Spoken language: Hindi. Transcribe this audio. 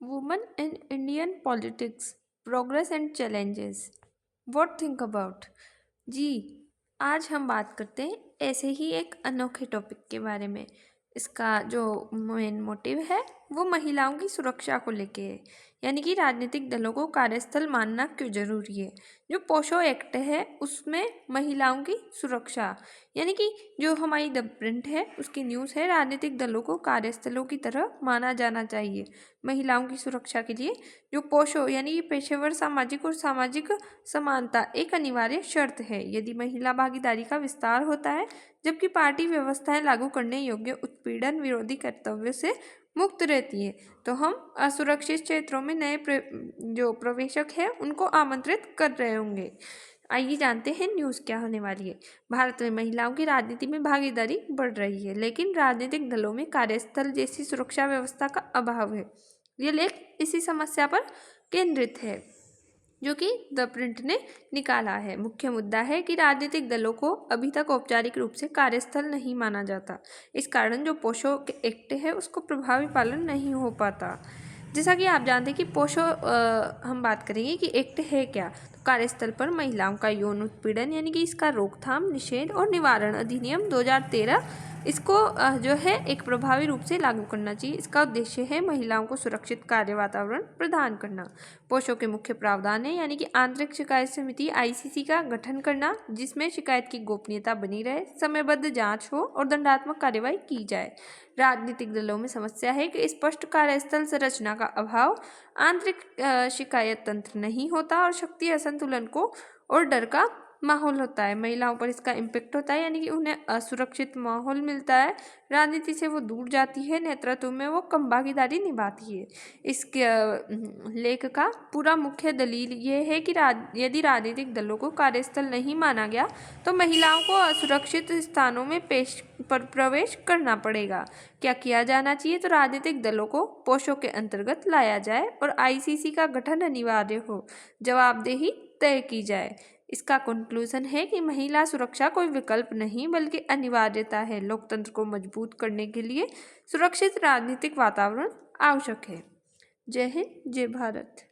Women in Indian politics, progress and challenges, what think about. जी, आज हम बात करते हैं ऐसे ही एक अनोखे टॉपिक के बारे में। इसका जो मेन मोटिव है वो महिलाओं की सुरक्षा को लेके है, यानी कि राजनीतिक दलों को कार्यस्थल मानना क्यों जरूरी है। जो पोशो एक्ट है उसमें महिलाओं की सुरक्षा, यानी कि जो हमारी द प्रिंट है उसकी न्यूज़ है, राजनीतिक दलों को कार्यस्थलों की तरह माना जाना चाहिए महिलाओं की सुरक्षा के लिए। जो पोशो यानी कि पेशेवर सामाजिक और सामाजिक समानता एक अनिवार्य शर्त है यदि महिला भागीदारी का विस्तार होता है, जबकि पार्टी व्यवस्थाएं लागू करने योग्य उत्पीड़न विरोधी कर्तव्य से मुक्त रहती है। तो हम असुरक्षित क्षेत्रों में नए जो प्रवेशक हैं उनको आमंत्रित कर रहे होंगे। आइए जानते हैं न्यूज़ क्या होने वाली है। भारत में महिलाओं की राजनीति में भागीदारी बढ़ रही है, लेकिन राजनीतिक दलों में कार्यस्थल जैसी सुरक्षा व्यवस्था का अभाव है। ये लेख इसी समस्या पर केंद्रित है जो कि द प्रिंट ने निकाला है। मुख्य मुद्दा है कि राजनीतिक दलों को अभी तक औपचारिक रूप से कार्यस्थल नहीं माना जाता। इस कारण जो पोशो एक्ट है उसको प्रभावी पालन नहीं हो पाता। जैसा कि आप जानते हैं कि पोशो हम बात करेंगे कि एक्ट है क्या। तो कार्यस्थल पर महिलाओं का यौन उत्पीड़न यानी कि इसका रोकथाम, निषेध और निवारण अधिनियम 2013 इसको जो है एक प्रभावी रूप से लागू करना चाहिए। इसका उद्देश्य है महिलाओं को सुरक्षित कार्य वातावरण प्रदान करना। पोशो के मुख्य प्रावधान है यानी कि आंतरिक शिकायत समिति आईसीसी का गठन करना, जिसमें शिकायत की गोपनीयता बनी रहे, समयबद्ध जांच हो और दंडात्मक कार्यवाही की जाए। राजनीतिक दलों में समस्या है कि स्पष्ट कार्यस्थल संरचना का अभाव, आंतरिक शिकायत तंत्र नहीं होता और शक्ति असंतुलन को और डर का माहौल होता है। महिलाओं पर इसका इम्पेक्ट होता है, यानी कि उन्हें असुरक्षित माहौल मिलता है, राजनीति से वो दूर जाती है, नेतृत्व में वो कम भागीदारी निभाती है। इसके लेख का पूरा मुख्य दलील ये है कि यदि राजनीतिक दलों को कार्यस्थल नहीं माना गया तो महिलाओं को असुरक्षित स्थानों में प्रवेश करना पड़ेगा। क्या किया जाना चाहिए? तो राजनीतिक दलों को पोशो के अंतर्गत लाया जाए और आईसीसी का गठन अनिवार्य हो, जवाबदेही तय की जाए। इसका कंक्लूजन है कि महिला सुरक्षा कोई विकल्प नहीं बल्कि अनिवार्यता है। लोकतंत्र को मजबूत करने के लिए सुरक्षित राजनीतिक वातावरण आवश्यक है। जय हिंद, जय भारत।